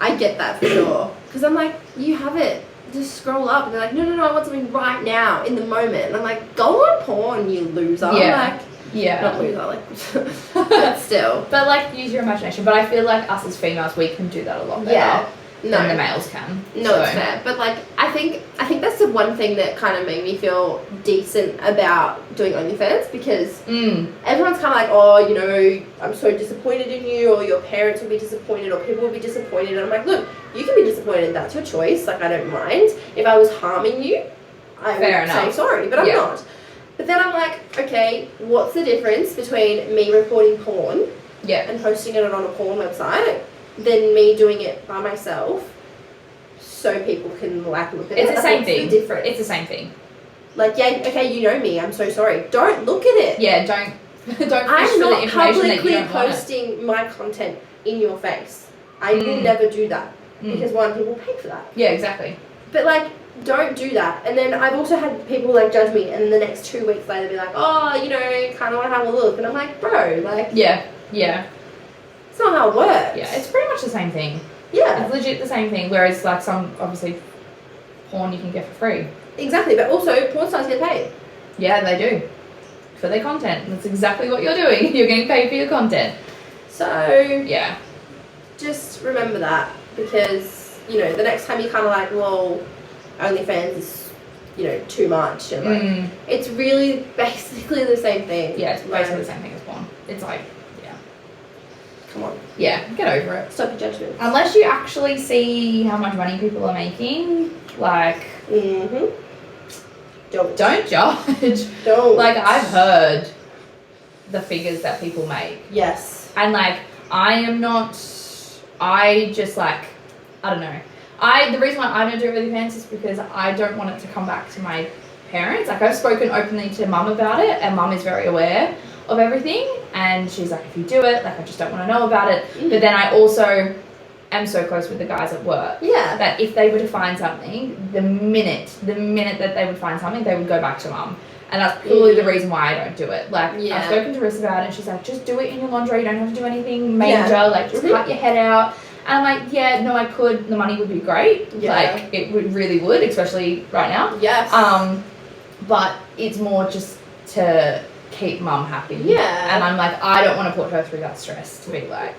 I get that for sure. Because I'm like, you have it. Just scroll up, and they're like, no, I want something right now in the moment. And I'm like, go on porn, you loser. Yeah. Like, not loser, like, but still. But like, use your imagination. But I feel like us as females, we can do that a lot better than the males can. No, it's fair. But like, I think that's the one thing that kind of made me feel decent about doing OnlyFans, because everyone's kind of like, oh, you know, I'm so disappointed in you, or your parents will be disappointed, or people will be disappointed. And I'm like, look, you can be disappointed. That's your choice. Like, I don't mind. If I was harming you, I would say sorry, but I'm not. But then I'm like, okay, what's the difference between me recording porn and posting it on a porn website than me doing it by myself so people can like look at it? It's the same thing. Different. It's the same thing. Like, yeah, okay, you know me. I'm so sorry. Don't look at it. Yeah, don't fish for the I'm not information that you publicly don't want. posting my content in your face. I will never do that because one, people pay for that. Yeah, exactly. But like, don't do that. And then I've also had people like judge me, and then the next 2 weeks later be like, oh, you know, kind of want to have a look, and I'm like, bro, like, yeah, it's not how it works. yeah. It's pretty much the same thing. Yeah, It's legit the same thing. Whereas like some obviously porn you can get for free. exactly. But also porn stars get paid. Yeah, they do for their content. That's exactly what you're doing. You're getting paid for your content. So Yeah. just remember that, because you know the next time you kind of like, well, OnlyFans is, you know, too much, and like it's really basically the same thing. Yeah, it's basically the same thing as porn. It's like, yeah. Come on, Yeah, get over it. stop your judgment. Unless you actually see how much money people are making, like, Don't judge. Don't. Like, I've heard the figures that people make. Yes. And, like, I just, like, I don't know. The reason why I don't do OnlyFans is because I don't want it to come back to my parents. Like, I've spoken openly to mum about it, and mum is very aware of everything. And she's like, if you do it, like, I just don't want to know about it. But then I also am so close with the guys at work. Yeah. That if they were to find something, the minute that they would find something, they would go back to mum. And that's purely the reason why I don't do it. Like, I've spoken to Riss about it, and she's like, just do it in your lingerie. You don't have to do anything major. Like, just cut your head out. And I'm like, yeah, no, I could. The money would be great. Yeah. Like, it really would, especially right now. Yes. But it's more just to keep mum happy. Yeah. And I'm like, I don't want to put her through that stress to be like,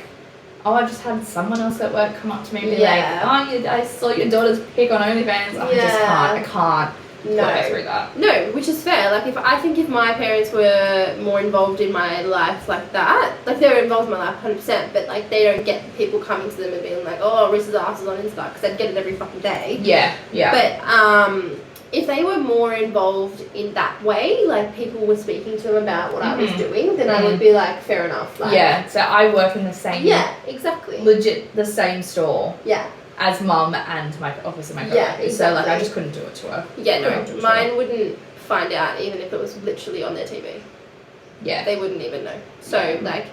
oh, I just had someone else at work come up to me and be like, oh, I saw your daughter's pic on OnlyFans. I just can't. I can't put her through that. No, which is fair. Like, if my parents were more involved in my life like that, like, they were involved in my life 100%, but like, they don't get people coming to them and being like, oh, Riss's ass is on Insta, because they'd get it every fucking day. Yeah. But if they were more involved in that way, like people were speaking to them about what I was doing, then I would be like, fair enough. Like, yeah, so I work in the same... Yeah, exactly. Legit the same store. Yeah. As mum and obviously my coworkers. Yeah, exactly. So like I just couldn't do it to her. Yeah, no, mine wouldn't find out even if it was literally on their TV. Yeah. They wouldn't even know. So like,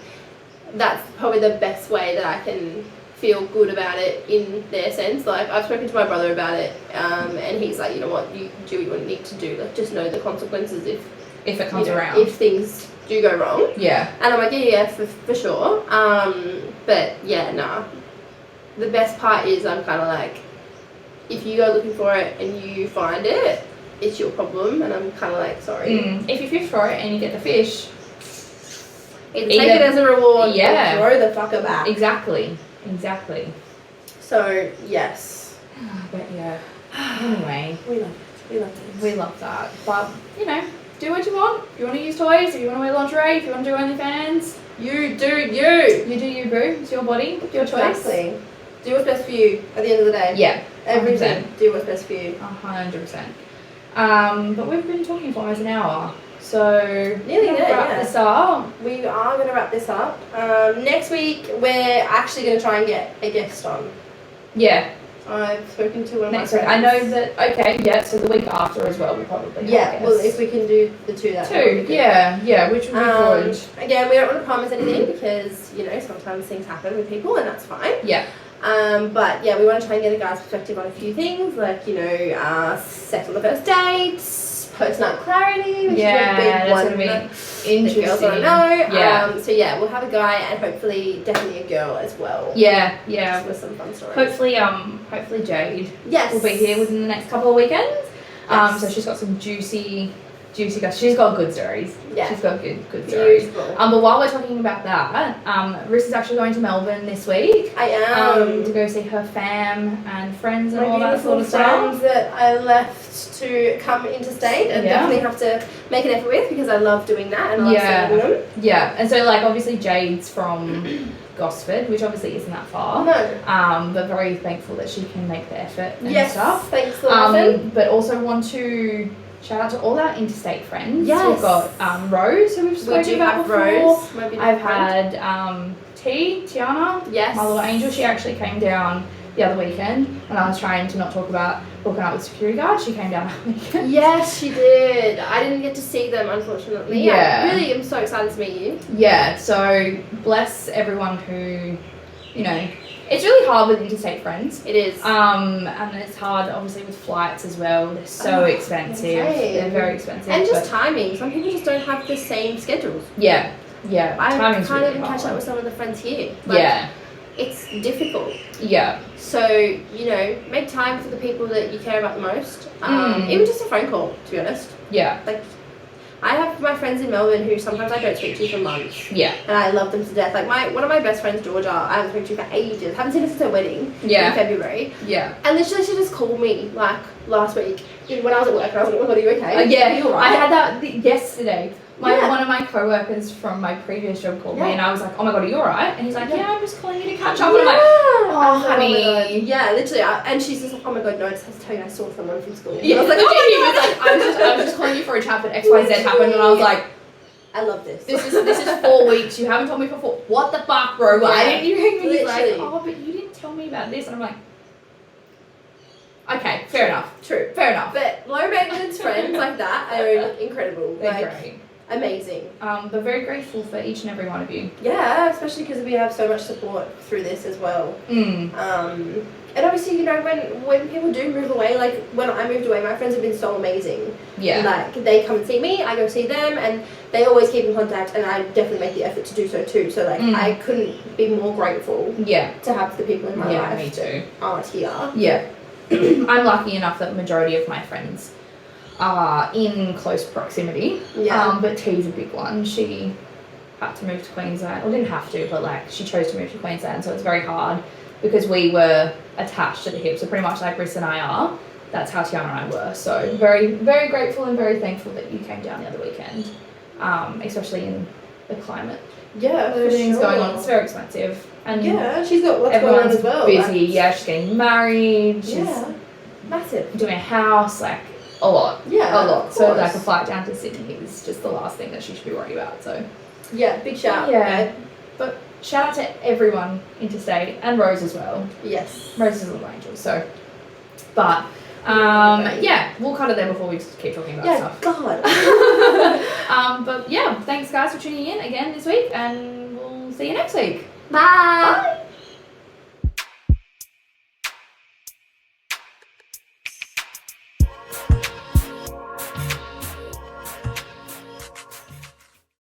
that's probably the best way that I can feel good about it in their sense. Like, I've spoken to my brother about it, and he's like, you know what, you do what you need to do. Like, just know the consequences if it comes around. If things do go wrong. Yeah. And I'm like, yeah, for sure. But yeah, nah. The best part is I'm kind of like, if you go looking for it and you find it, it's your problem, and I'm kind of like, sorry. If you fish for it and you get the fish, either take it as a reward, or throw the fucker back. Exactly. So yes. But yeah. Anyway, we love it. We love that. But you know, do what you want. If you want to use toys, if you want to wear lingerie, if you want to do OnlyFans, you do you. You do you, boo. It's your body, your choice. Exactly. Do what's best for you at the end of the day. Yeah. Everything. Do what's best for you. 100%. But we've been talking for almost an hour. So nearly there, wrap this up. We are going to wrap this up. Next week, we're actually going to try and get a guest on. Yeah. I've spoken to one of next my week. friends. I know that, okay, yeah, so the week after as well, we'll probably yeah, well, if we can do the two, that would be yeah, which would be good. Again, we don't want to promise anything because, you know, sometimes things happen with people and that's fine. Yeah. But yeah, we want to try and get a guy's perspective on a few things, like, you know, sex on the first date, post-nut clarity, which is a big one. Going to be interesting. Girls want to know. Yeah. So yeah, we'll have a guy and hopefully definitely a girl as well. Yeah. With some fun stories. Hopefully Jade will be here within the next couple of weekends. So she's got some juicy Juicy guys. She's got good stories. Yeah. She's got good stories. Beautiful. But while we're talking about that, Riss is actually going to Melbourne this week. I am. To go see her fam and friends and My all that sort of friends stuff. that I left to come interstate and definitely have to make an effort with because I love doing that and I love serving them. Yeah, and so like obviously Jade's from Gosford, which obviously isn't that far. No. But very thankful that she can make the effort and Yes, thanks for laughing. But also want to shout out to all our interstate friends. Yes. We've got Rose, who we've spoken about before. Rose. I've had Tiana, yes, my little angel. She actually came down the other weekend when I was trying to not talk about hooking up with security guards. She came down that weekend. Yes, she did. I didn't get to see them, unfortunately. Yeah. I really am so excited to meet you. Yeah, so bless everyone who, you know, it's really hard with interstate friends. It is. And it's hard, obviously, with flights as well. They're so expensive. Insane. They're very expensive. And just timing. Some people just don't have the same schedules. Yeah. I Timing's can't really even catch hard. up with some of the friends here. It's difficult. Yeah. So, you know, make time for the people that you care about the most. Even just a phone call, to be honest. Yeah. Like, I have my friends in Melbourne who sometimes I don't speak to for months. Yeah. And I love them to death. Like one of my best friends, Georgia, I haven't spoken to for ages. Haven't seen her since her wedding in February. Yeah. And literally she just called me like last week when I was at work and I was like, oh my god, are you okay? Yeah, you're right. I had that yesterday. Yeah. One of my co-workers from my previous job called me and I was like, oh my god, are you alright? And he's like, yeah, I'm just calling you to catch up. And I'm like, oh honey. Yeah, literally. And she's just like, oh my god, no, I just have to tell you I saw someone from school. Yeah, I was like, I was just calling you for a chat, but XYZ happened and I was like, I love this. This is 4 weeks. You haven't told me for 4. What the fuck, bro? Why didn't you ring me? He's like, oh, but you didn't tell me about this. And I'm like, okay, fair enough. True. Fair enough. But low maintenance friends like that are incredible. They're great. Amazing. But very grateful for each and every one of you. Yeah, especially because we have so much support through this as well. And obviously, you know, when people do move away, like when I moved away, my friends have been so amazing. Yeah. Like they come and see me, I go see them, and they always keep in contact, and I definitely make the effort to do so too. So like I couldn't be more grateful. Yeah. To have the people in my life. Yeah, me too. Aren't here. Yeah. I'm lucky enough that the majority of my friends are in close proximity. Yeah. But T's a big one. She had to move to Queensland, or didn't have to, but like she chose to move to Queensland, so it's very hard because we were attached to the hip. So pretty much like Riss and I are. That's how Tiana and I were. So very, very grateful and very thankful that you came down the other weekend, especially in the climate. Yeah, Everything's going on. It's very expensive. And yeah, she's got what's going on as well. Busy. Yeah, she's getting married. She's massive. Doing a house, like a lot. Yeah, a lot. So like a flight down to Sydney is just the last thing that she should be worried about. So yeah, big shout. Yeah, but shout out to everyone interstate and Rose as well. Yes, Rose is a little angel. So, but yeah, we'll cut it there before we just keep talking about stuff. God. But yeah, thanks guys for tuning in again this week, and we'll see you next week. Bye.